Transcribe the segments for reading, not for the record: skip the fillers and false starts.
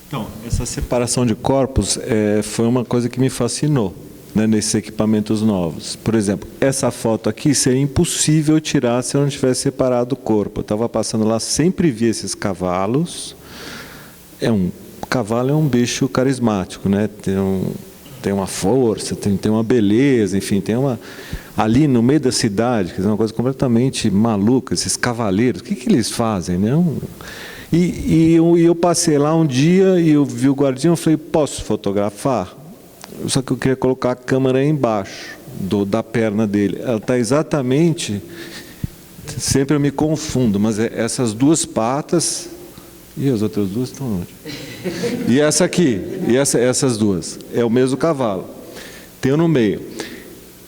Então, essa separação de corpos foi uma coisa que me fascinou, né, nesses equipamentos novos. Por exemplo, essa foto aqui seria impossível tirar se eu não tivesse separado o corpo. Eu estava passando lá, sempre vi esses cavalos. Cavalo é um bicho carismático, né? Tem uma força, tem uma beleza, enfim, ali no meio da cidade, quer dizer, uma coisa completamente maluca, esses cavaleiros, o que eles fazem, né? E eu passei lá um dia e eu vi o guardinha, eu falei, posso fotografar? Só que eu queria colocar a câmera embaixo da perna dele. Ela está exatamente, sempre eu me confundo, mas essas duas patas, e as outras duas estão onde? E essa aqui, essas duas, é o mesmo cavalo. Tem no meio.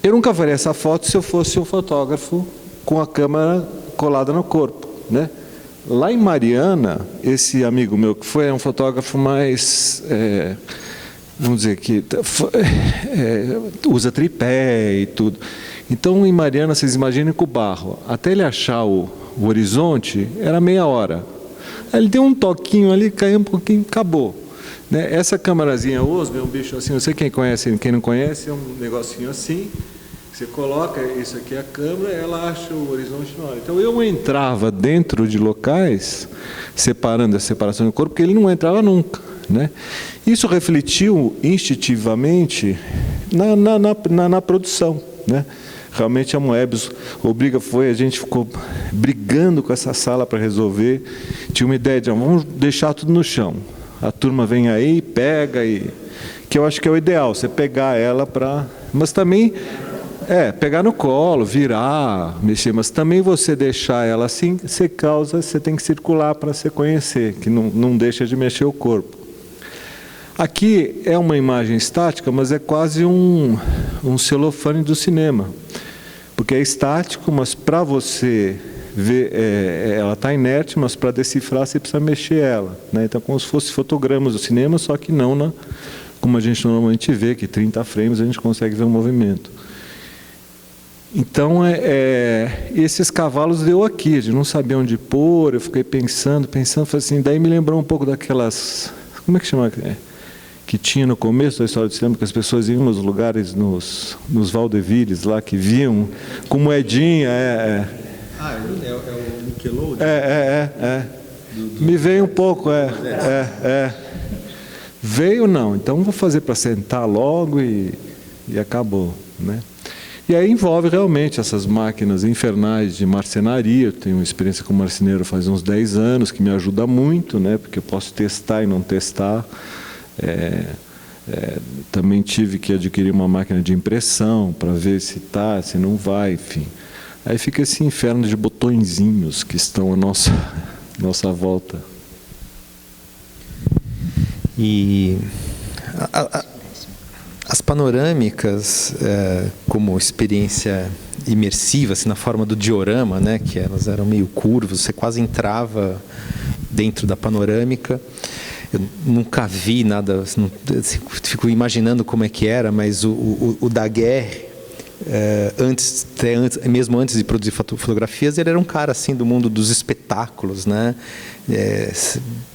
Eu nunca faria essa foto se eu fosse um fotógrafo com a câmera colada no corpo, né? Lá em Mariana, esse amigo meu que foi, é um fotógrafo mais, vamos dizer que usa tripé e tudo. Então, em Mariana, vocês imaginem com o barro, até ele achar o horizonte, era meia hora. Aí ele deu um toquinho ali, caiu um pouquinho, acabou. Né? Essa câmerazinha Osmo é um bicho assim, não sei quem conhece, quem não conhece, é um negocinho assim. Você coloca, isso aqui é a câmera, ela acha o horizonte na hora. Então eu entrava dentro de locais, separando a separação do corpo, porque ele não entrava nunca. Né? Isso refletiu instintivamente na produção. Né? Realmente a Moebius a gente ficou brigando com essa sala para resolver. Tinha uma ideia de, vamos deixar tudo no chão. A turma vem aí, pega, que eu acho que é o ideal, você pegar ela para... Mas também... pegar no colo, virar, mexer, mas também você deixar ela assim, você tem que circular para você conhecer, que não deixa de mexer o corpo. Aqui é uma imagem estática, mas é quase um celofane do cinema, porque é estático, mas para você ver, ela está inerte, mas para decifrar você precisa mexer ela. Né? Então, como se fosse fotogramas do cinema, só que não como a gente normalmente vê, que 30 frames a gente consegue ver o movimento. Então, esses cavalos deu aqui, a gente não sabia onde pôr, eu fiquei pensando, falei assim, daí me lembrou um pouco daquelas, como é que chama? Que tinha no começo da história do cinema, que as pessoas iam nos lugares, nos vaudevilles lá, que viam, com moedinha, é o Nickelodeon? Me veio um pouco, Veio não, então vou fazer para sentar logo e acabou, né? E aí envolve realmente essas máquinas infernais de marcenaria. Eu tenho uma experiência como marceneiro faz uns 10 anos, que me ajuda muito, né? Porque eu posso testar e não testar. Também tive que adquirir uma máquina de impressão para ver se tá, se não vai, enfim. Aí fica esse inferno de botõezinhos que estão à nossa volta. E as panorâmicas, como experiência imersiva, assim, na forma do diorama, né, que elas eram meio curvas, você quase entrava dentro da panorâmica. Eu nunca vi nada, fico imaginando como é que era, mas o Daguerre, mesmo antes de produzir fotografias, ele era um cara assim do mundo dos espetáculos, né?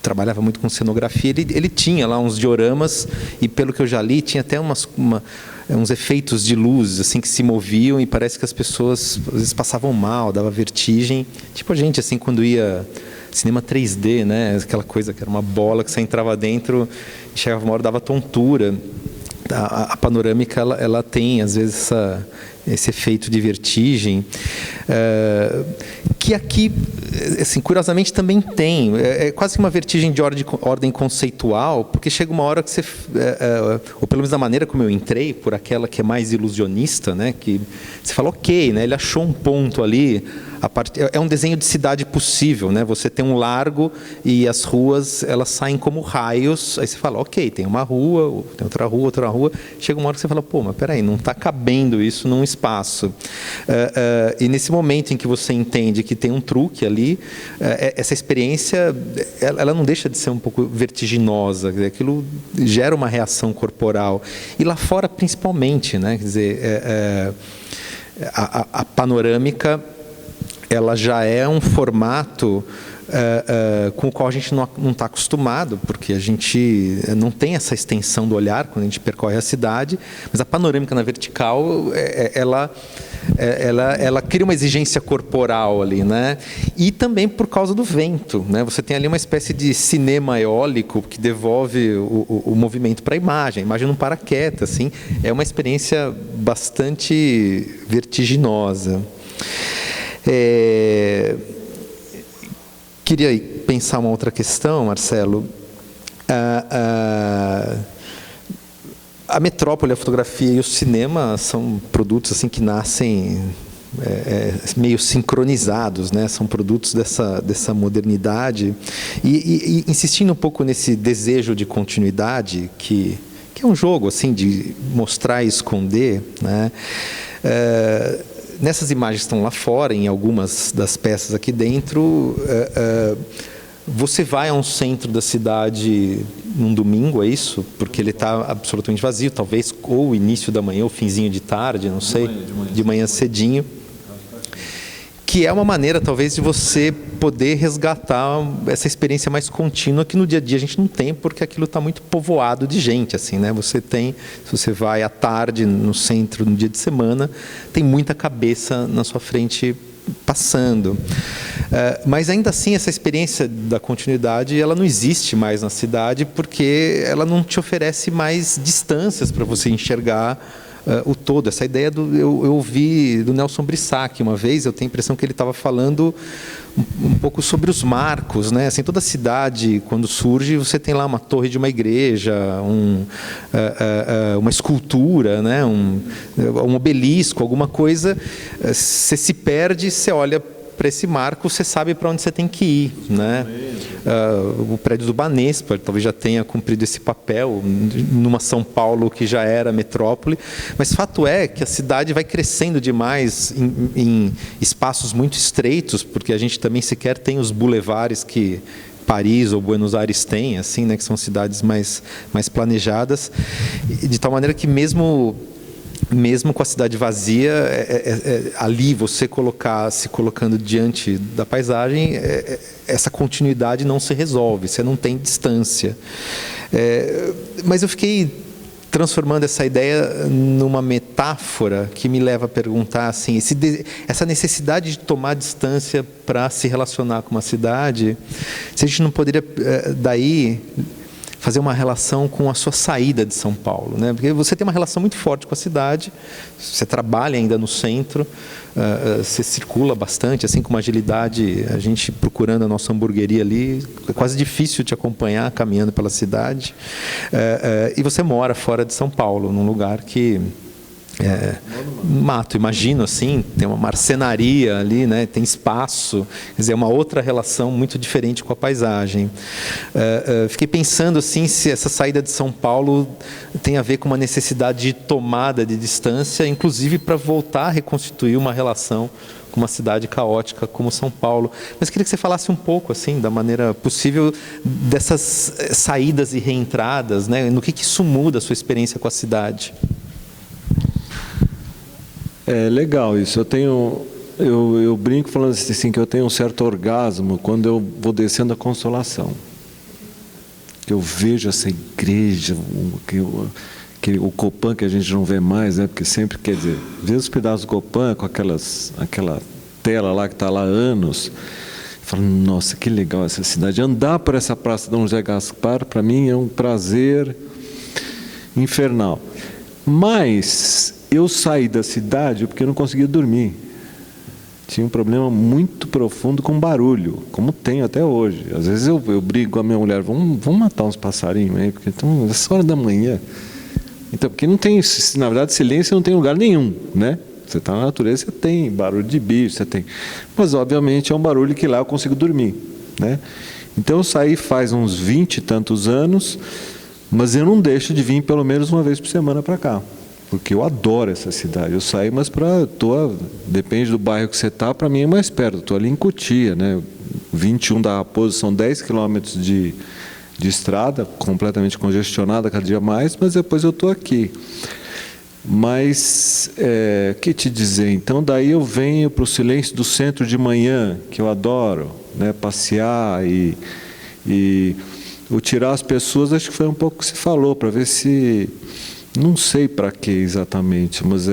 Trabalhava muito com cenografia. Ele tinha lá uns dioramas e, pelo que eu já li, tinha até uns efeitos de luz assim que se moviam e parece que as pessoas às vezes passavam mal, dava vertigem, tipo a gente assim quando ia cinema 3D, né? Aquela coisa que era uma bola que você entrava dentro e chegava uma hora dava tontura. A panorâmica ela tem às vezes esse efeito de vertigem, que aqui, assim, curiosamente também tem. É quase que uma vertigem de ordem conceitual, porque chega uma hora que você, ou pelo menos da maneira como eu entrei, por aquela que é mais ilusionista, né, que você fala, ok, né, ele achou um ponto ali. É um desenho de cidade possível, né? Você tem um largo e as ruas elas saem como raios. Aí você fala, ok, tem uma rua, tem outra rua. Chega uma hora que você fala, pô, mas peraí, não está cabendo isso num espaço. E nesse momento em que você entende que tem um truque ali, essa experiência, ela não deixa de ser um pouco vertiginosa. Quer dizer, aquilo gera uma reação corporal. E lá fora, principalmente, né? Quer dizer, a panorâmica ela já é um formato com o qual a gente não está acostumado, porque a gente não tem essa extensão do olhar quando a gente percorre a cidade, mas a panorâmica na vertical, ela cria uma exigência corporal ali, né? E também por causa do vento, né? Você tem ali uma espécie de cinema eólico que devolve o movimento para a imagem não para quieta, assim, é uma experiência bastante vertiginosa. Queria pensar uma outra questão, Marcelo. A metrópole, a fotografia e o cinema são produtos assim que nascem meio sincronizados, né? São produtos dessa modernidade e insistindo um pouco nesse desejo de continuidade que é um jogo assim de mostrar e esconder, né? Nessas imagens que estão lá fora, em algumas das peças aqui dentro, você vai a um centro da cidade num domingo, é isso? Porque ele está absolutamente vazio, talvez ou o início da manhã, ou finzinho de tarde, não sei, de manhã cedinho. Que é uma maneira, talvez, de você poder resgatar essa experiência mais contínua que no dia a dia a gente não tem, porque aquilo está muito povoado de gente, assim, né? Se você vai à tarde no centro, no dia de semana, tem muita cabeça na sua frente passando. Mas ainda assim, essa experiência da continuidade, ela não existe mais na cidade, porque ela não te oferece mais distâncias para você enxergar o todo. Essa ideia eu ouvi do Nelson Brissac uma vez, eu tenho a impressão que ele estava falando um pouco sobre os marcos, né? Assim, toda cidade, quando surge, você tem lá uma torre de uma igreja, uma escultura, né? Um obelisco, alguma coisa, você se perde, você olha para esse marco, você sabe para onde você tem que ir, né? O prédio do Banespa talvez já tenha cumprido esse papel numa São Paulo que já era metrópole, mas fato é que a cidade vai crescendo demais em espaços muito estreitos, porque a gente também sequer tem os bulevares que Paris ou Buenos Aires têm, assim, né, que são cidades mais planejadas, de tal maneira que mesmo com a cidade vazia, ali você se colocando diante da paisagem, essa continuidade não se resolve, você não tem distância. Mas eu fiquei transformando essa ideia numa metáfora que me leva a perguntar assim, essa necessidade de tomar distância para se relacionar com uma cidade, se a gente não poderia daí fazer uma relação com a sua saída de São Paulo, né? Porque você tem uma relação muito forte com a cidade, você trabalha ainda no centro, você circula bastante, assim, com uma agilidade, a gente procurando a nossa hamburgueria ali, é quase difícil te acompanhar caminhando pela cidade, e você mora fora de São Paulo, num lugar que mato, imagino assim, tem uma marcenaria ali, né? Tem espaço, quer dizer, é uma outra relação muito diferente com a paisagem. Fiquei pensando assim, se essa saída de São Paulo tem a ver com uma necessidade de tomada de distância, inclusive para voltar a reconstituir uma relação com uma cidade caótica como São Paulo. Mas queria que você falasse um pouco assim, da maneira possível dessas saídas e reentradas, né? No que isso muda a sua experiência com a cidade? É legal isso. Eu brinco falando assim que eu tenho um certo orgasmo quando eu vou descendo a Consolação. Eu vejo essa igreja, o Copan que a gente não vê mais, né? Porque sempre, quer dizer, vê os pedaços do Copan com aquela tela lá que está lá há anos. Falo, nossa, que legal essa cidade. Andar por essa praça Dom José Gaspar, para mim, é um prazer infernal. Mas eu saí da cidade porque eu não conseguia dormir. Tinha um problema muito profundo com barulho, como tenho até hoje. Às vezes eu brigo com a minha mulher, vamos matar uns passarinhos aí, porque estão essa hora da manhã. Então, porque não tem, na verdade, silêncio não tem lugar nenhum, né? Você está na natureza, você tem barulho de bicho, você tem. Mas, obviamente, é um barulho que lá eu consigo dormir, né? Então, eu saí faz uns 20 e tantos anos, mas eu não deixo de vir pelo menos uma vez por semana para cá. Porque eu adoro essa cidade. Eu saí, mas depende do bairro que você está, para mim é mais perto. Estou ali em Cotia, né? 21 da Raposa, são 10 quilômetros de estrada, completamente congestionada cada dia mais, mas depois eu estou aqui. Mas, que te dizer? Então, daí eu venho para o silêncio do centro de manhã, que eu adoro, né? Passear e o tirar as pessoas, acho que foi um pouco o que você falou, para ver se... Não sei para que exatamente, mas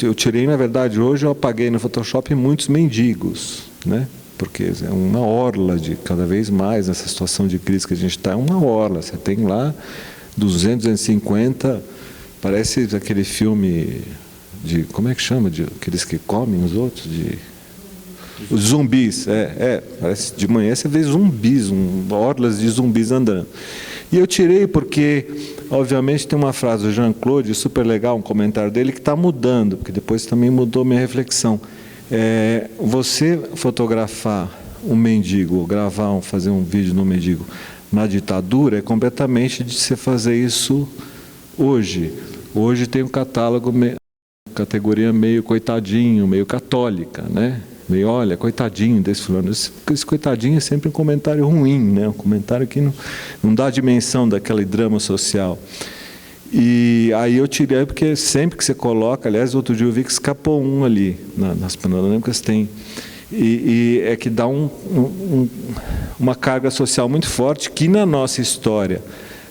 eu tirei, na verdade, hoje eu apaguei no Photoshop muitos mendigos, né? Porque é uma orla de cada vez mais, nessa situação de crise que a gente está, é uma orla. Você tem lá 200, 250, parece aquele filme de, como é que chama? De aqueles que comem os outros? Os zumbis, parece de manhã você vê zumbis, orlas de zumbis andando. E eu tirei porque, obviamente, tem uma frase do Jean-Claude, super legal, um comentário dele, que está mudando, porque depois também mudou minha reflexão. Você fotografar um mendigo, fazer um vídeo no mendigo na ditadura, é completamente de você fazer isso hoje. Hoje tem um catálogo, categoria meio coitadinho, meio católica, né? Meio, olha, coitadinho desse fulano. Esse coitadinho é sempre um comentário ruim, né? Um comentário que não dá a dimensão daquele drama social. E aí eu tirei, porque sempre que você coloca, aliás, outro dia eu vi que escapou um ali, nas panorâmicas tem, e é que dá uma carga social muito forte, que na nossa história,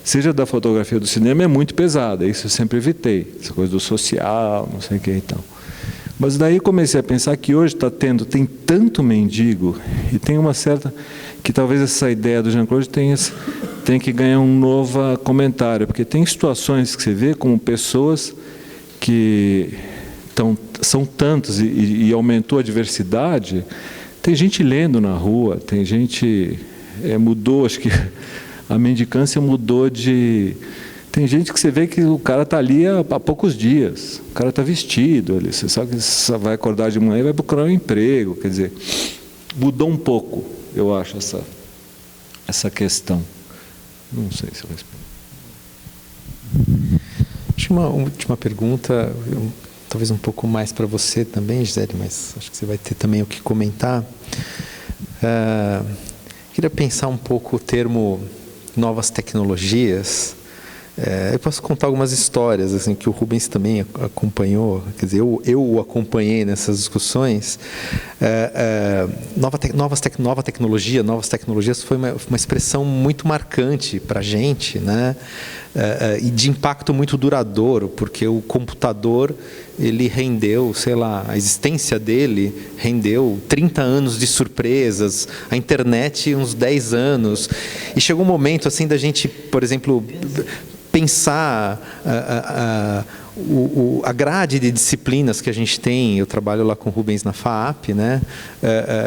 seja da fotografia ou do cinema, é muito pesada. Isso eu sempre evitei, essa coisa do social, não sei o que e tal. Mas daí comecei a pensar que hoje tem tanto mendigo, e tem uma certa, que talvez essa ideia do Jean-Claude tem que ganhar um novo comentário, porque tem situações que você vê como pessoas que são tantos e aumentou a diversidade. Tem gente lendo na rua, tem gente... mudou, acho que a mendicância mudou de... Tem gente que você vê que o cara está ali há poucos dias, o cara está vestido ali, você sabe que você vai acordar de manhã e vai procurar um emprego, quer dizer, mudou um pouco, eu acho, essa questão. Não sei se eu respondo. Acho que uma última pergunta, talvez um pouco mais para você também, Gisele, mas acho que você vai ter também o que comentar. Queria pensar um pouco o termo novas tecnologias. Eu posso contar algumas histórias assim, que o Rubens também acompanhou, quer dizer, eu o acompanhei nessas discussões. Novas tecnologias foi uma expressão muito marcante para a gente, né? E de impacto muito duradouro, porque o computador, ele rendeu, sei lá, a existência dele rendeu 30 anos de surpresas, a internet uns 10 anos, e chegou um momento assim da gente, por exemplo, pensar a grade de disciplinas que a gente tem. Eu trabalho lá com o Rubens na FAAP, né?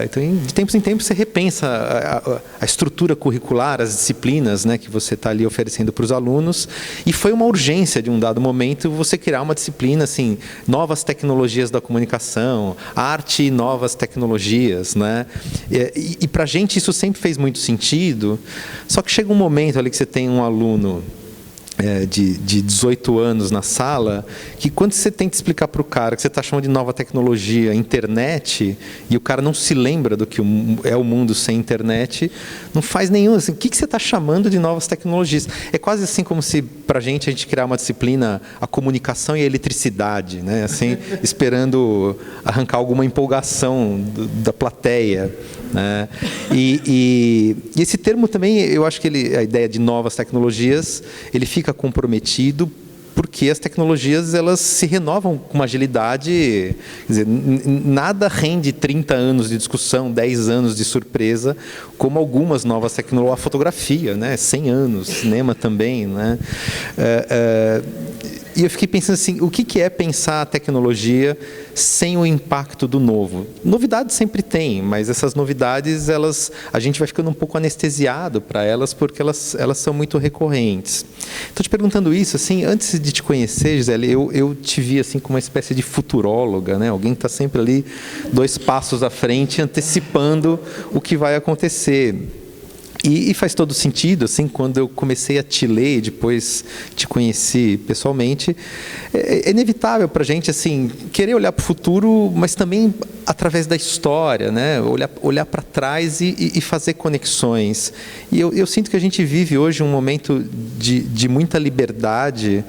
Então, de tempos em tempos, você repensa a estrutura curricular, as disciplinas, né, que você está ali oferecendo para os alunos, e foi uma urgência de um dado momento você criar uma disciplina assim, novas tecnologias da comunicação, arte e novas tecnologias, né? E para a gente isso sempre fez muito sentido, só que chega um momento ali que você tem um aluno de 18 anos na sala, que quando você tenta explicar para o cara que você está chamando de nova tecnologia, internet, e o cara não se lembra do que é o mundo sem internet, não faz nenhum, assim, o que você está chamando de novas tecnologias? É quase assim como se, para a gente criar uma disciplina, a comunicação e a eletricidade, né? Assim, esperando arrancar alguma empolgação da plateia, né? E esse termo também, eu acho que a ideia de novas tecnologias, ele fica comprometido porque as tecnologias, elas se renovam com uma agilidade, quer dizer, nada rende 30 anos de discussão, 10 anos de surpresa, como algumas novas tecnologias, a fotografia, né? 100 anos, cinema também, né? E eu fiquei pensando assim, o que é pensar a tecnologia sem o impacto do novo? Novidades sempre tem, mas essas novidades, a gente vai ficando um pouco anestesiado para elas, porque elas são muito recorrentes. Estou te perguntando isso, assim, antes de te conhecer, Gisele, eu te vi assim, como uma espécie de futuróloga, né? Alguém que está sempre ali 2 passos à frente, antecipando o que vai acontecer. E faz todo sentido, assim, quando eu comecei a te ler e depois te conheci pessoalmente, é inevitável para a gente, assim, querer olhar para o futuro, mas também através da história, né? Olhar para trás e fazer conexões. E eu sinto que a gente vive hoje um momento de muita liberdade,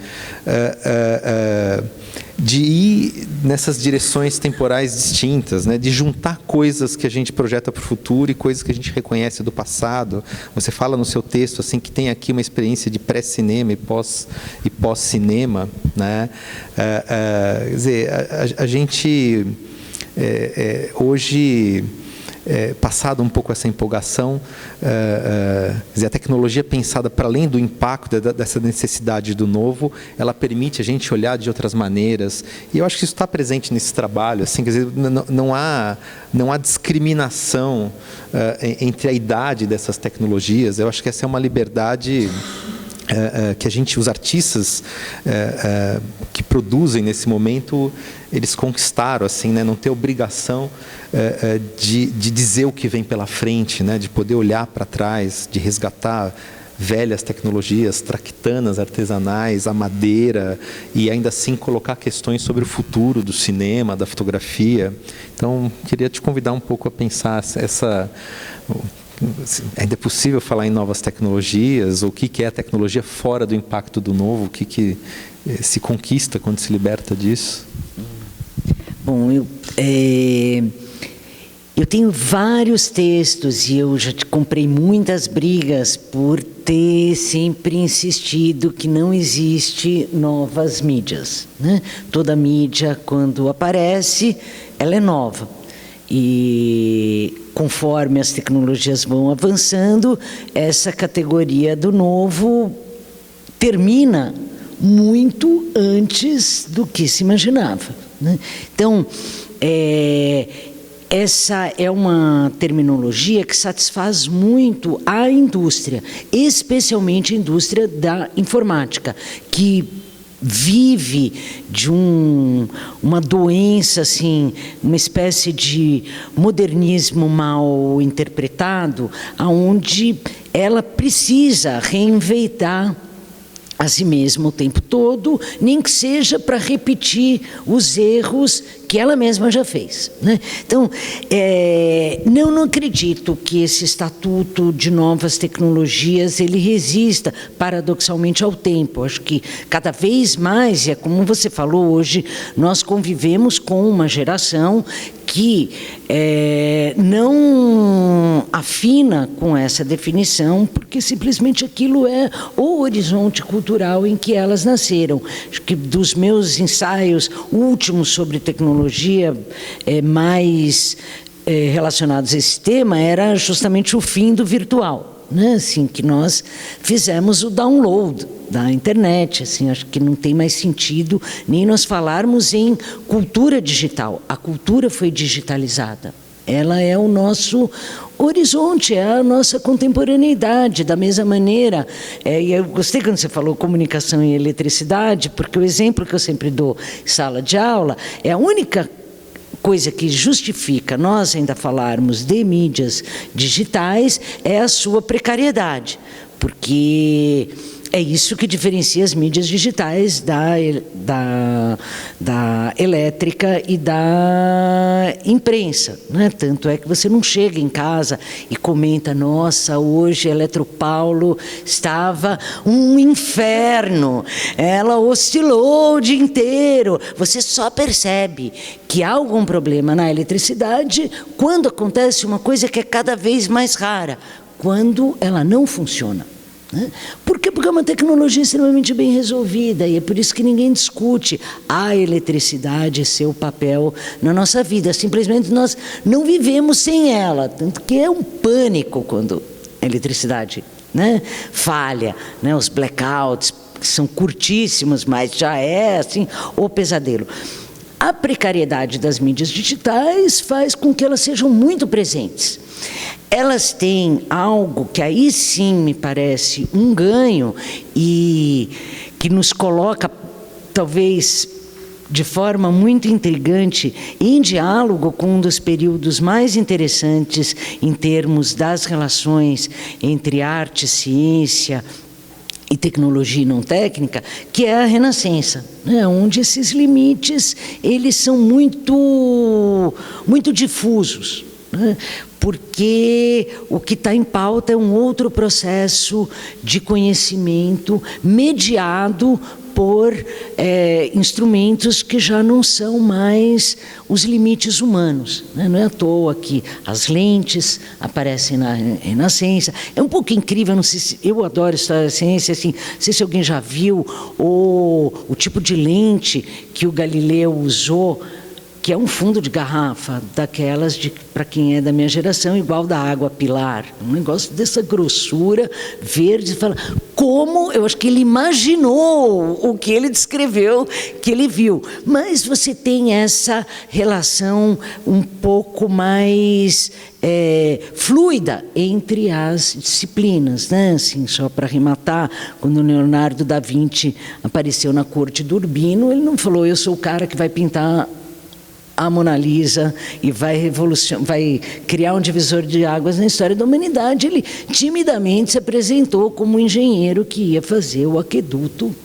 de ir nessas direções temporais distintas, né? De juntar coisas que a gente projeta para o futuro e coisas que a gente reconhece do passado. Você fala no seu texto assim que tem aqui uma experiência de pré-cinema e pós-cinema, né? Quer dizer, a gente hoje, passado um pouco essa empolgação, quer dizer, a tecnologia pensada para além do impacto dessa necessidade do novo, ela permite a gente olhar de outras maneiras, e eu acho que isso está presente nesse trabalho, assim, quer dizer, não há discriminação entre a idade dessas tecnologias. Eu acho que essa é uma liberdade que os artistas que produzem nesse momento, eles conquistaram, assim, né? Não ter obrigação de dizer o que vem pela frente, né? De poder olhar para trás, de resgatar velhas tecnologias, traquitanas artesanais, a madeira, e ainda assim colocar questões sobre o futuro do cinema, da fotografia. Então, queria te convidar um pouco a pensar ainda é possível falar em novas tecnologias? O que é a tecnologia fora do impacto do novo? O que se conquista quando se liberta disso? Bom, eu tenho vários textos e eu já comprei muitas brigas por ter sempre insistido que não existe novas mídias, né? Toda mídia, quando aparece, ela é nova. E conforme as tecnologias vão avançando, essa categoria do novo termina muito antes do que se imaginava, né? Então, essa é uma terminologia que satisfaz muito a indústria, especialmente a indústria da informática, que vive de uma doença, assim, uma espécie de modernismo mal interpretado, aonde ela precisa reinventar a si mesma o tempo todo, nem que seja para repetir os erros que ela mesma já fez, né? Então, não acredito que esse estatuto de novas tecnologias ele resista paradoxalmente ao tempo. Acho que cada vez mais, e é como você falou hoje, nós convivemos com uma geração que não afina com essa definição, porque simplesmente aquilo é o horizonte cultural em que elas nasceram. Acho que dos meus ensaios últimos sobre tecnologia, mais relacionados a esse tema, era justamente o fim do virtual, né? Assim, que nós fizemos o download da internet, assim, acho que não tem mais sentido nem nós falarmos em cultura digital. A cultura foi digitalizada. Ela é o nosso horizonte, é a nossa contemporaneidade, da mesma maneira. E eu gostei quando você falou comunicação e eletricidade, porque o exemplo que eu sempre dou em sala de aula é a única coisa que justifica nós ainda falarmos de mídias digitais é a sua precariedade, porque é isso que diferencia as mídias digitais da elétrica e da imprensa, né? Tanto é que você não chega em casa e comenta: nossa, hoje a Eletropaulo estava um inferno, ela oscilou o dia inteiro. Você só percebe que há algum problema na eletricidade quando acontece uma coisa que é cada vez mais rara, quando ela não funciona. Por quê? Porque é uma tecnologia extremamente bem resolvida, e é por isso que ninguém discute a eletricidade e seu papel na nossa vida. Simplesmente nós não vivemos sem ela, tanto que é um pânico quando a eletricidade, né, falha, né, os blackouts, que são curtíssimos, mas já é assim o pesadelo. A precariedade das mídias digitais faz com que elas sejam muito presentes. Elas têm algo que aí sim me parece um ganho e que nos coloca, talvez de forma muito intrigante, em diálogo com um dos períodos mais interessantes em termos das relações entre arte, ciência e tecnologia e não técnica, que é a Renascença, né? Onde esses limites eles são muito difusos, né? Porque o que está em pauta é um outro processo de conhecimento mediado por instrumentos que já não são mais os limites humanos, né? Não é à toa que as lentes aparecem na Renascença. É um pouco incrível, não sei se, eu adoro história da ciência, assim, não sei se alguém já viu o tipo de lente que o Galileu usou, que é um fundo de garrafa, daquelas, para quem é da minha geração, igual da água pilar. Um negócio dessa grossura, verde, fala, como, eu acho que ele imaginou o que ele descreveu, que ele viu. Mas você tem essa relação um pouco mais fluida entre as disciplinas, né? Assim, só para arrematar, quando o Leonardo da Vinci apareceu na corte do Urbino, ele não falou, eu sou o cara que vai pintar a Mona Lisa e vai criar um divisor de águas na história da humanidade. Ele timidamente se apresentou como um engenheiro que ia fazer o aqueduto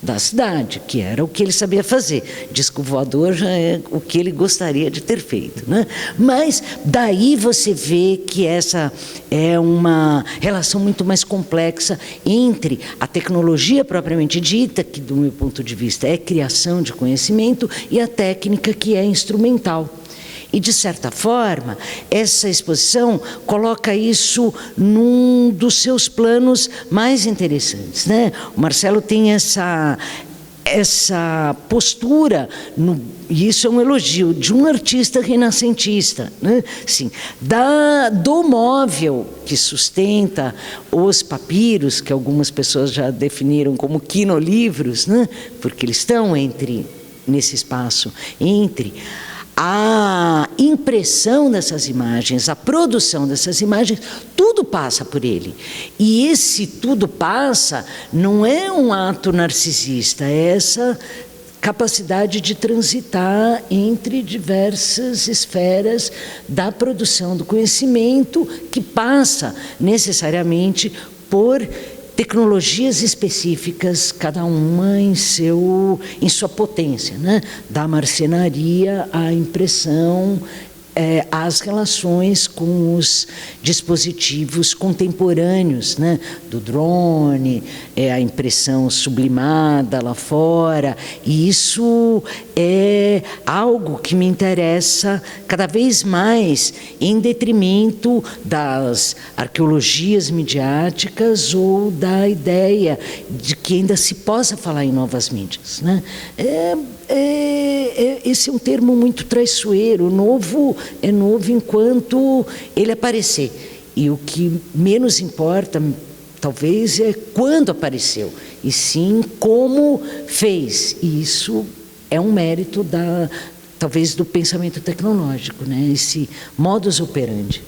da cidade, que era o que ele sabia fazer. Disco voador já é o que ele gostaria de ter feito, né? Mas daí você vê que essa é uma relação muito mais complexa entre a tecnologia propriamente dita, que do meu ponto de vista é criação de conhecimento, e a técnica, que é instrumental. E, de certa forma, essa exposição coloca isso num dos seus planos mais interessantes, né? O Marcelo tem essa postura, e isso é um elogio, de um artista renascentista, né? Assim, do móvel que sustenta os papiros, que algumas pessoas já definiram como quinolivros, né? Porque eles estão nesse espaço entre a impressão dessas imagens, a produção dessas imagens, tudo passa por ele. E esse tudo passa não é um ato narcisista, é essa capacidade de transitar entre diversas esferas da produção do conhecimento, que passa necessariamente por tecnologias específicas, cada uma em sua potência, né? Da marcenaria à impressão, às relações com os dispositivos contemporâneos, né? Do drone, a impressão sublimada lá fora. E isso é algo que me interessa cada vez mais, em detrimento das arqueologias midiáticas ou da ideia de que ainda se possa falar em novas mídias, né? Esse é um termo muito traiçoeiro. Novo é novo enquanto ele aparecer. E o que menos importa, talvez, é quando apareceu, e sim como fez. E isso é um mérito talvez do pensamento tecnológico, né? Esse modus operandi.